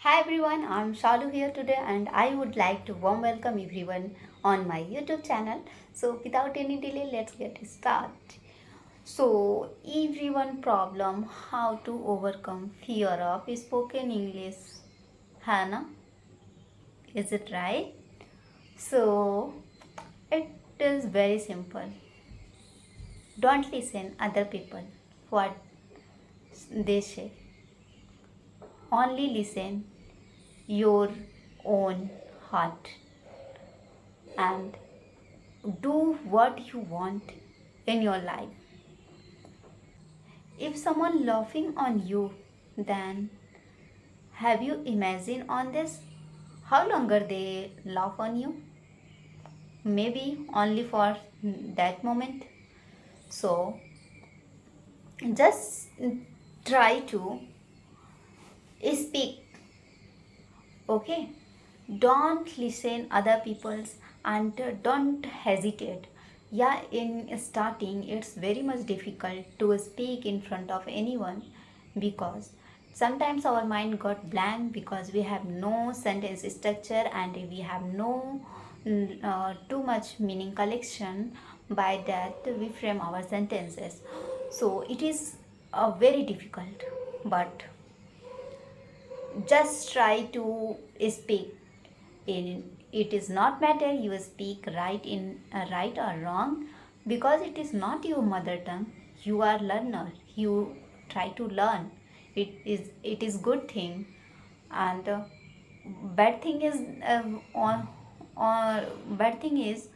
Hi everyone, I'm Shalu here today and I would like to warm welcome everyone on my YouTube channel. So without any delay, let's get started. So everyone problem how to overcome fear of spoken English. Hannah, is it right? So it is very simple. Don't listen other people what they say. Only listen your own heart and do what you want in your life. If someone laughing on you, then have you imagined on this how longer they laugh on you? Maybe only for that moment. So just try to speak, okay? Don't listen other people's and don't hesitate. Yeah, in starting it's very much difficult to speak in front of anyone because sometimes our mind got blank because we have no sentence structure and we have no too much meaning collection. By that we frame our sentences, so it is very difficult, but just try to speak in. It is not matter you speak right in right or wrong, because it is not your mother tongue. You are learner, you try to learn. It is good thing. And bad thing is or bad thing is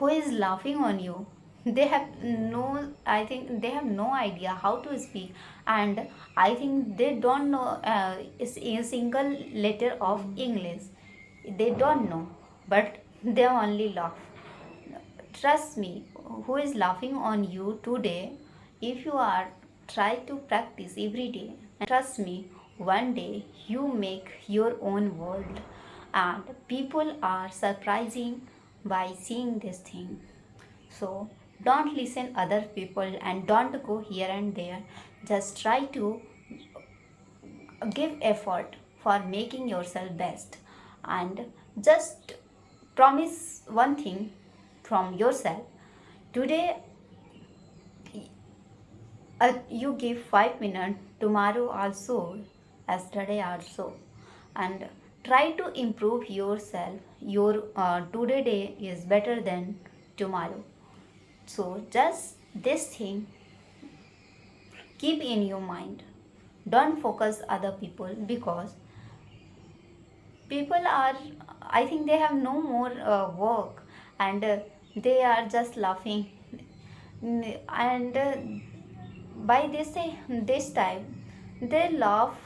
who is laughing on you. They have no, I think they have no idea how to speak, and I think they don't know is a single letter of English. They don't know, but they only laugh. Trust me, who is laughing on you today, if you are try to practice every day, and trust me, one day you make your own world, and people are surprising by seeing this thing. So don't listen other people and don't go here and there. Just try to give effort for making yourself best, and just promise one thing from yourself. Today you give 5 minutes, tomorrow also, yesterday also, and try to improve yourself. Your today day is better than tomorrow. So just this thing keep in your mind. Don't focus other people, because people are, I think they have no more work, and they are just laughing. And by this time they laugh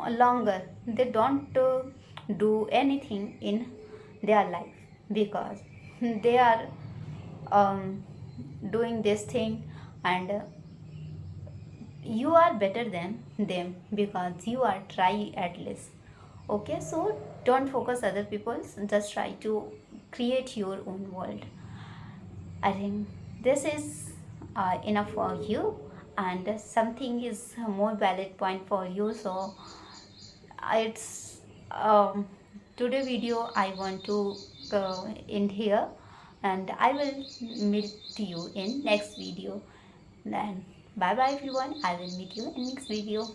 longer. They don't do anything in their life, because they are doing this thing. And you are better than them because you are try at least. Okay, so don't focus other people's, just try to create your own world. I think this is enough for you, and something is a more valid point for you. So it's today video I want to end here, and I will meet you in next video. Then bye bye everyone. I will meet you in next video.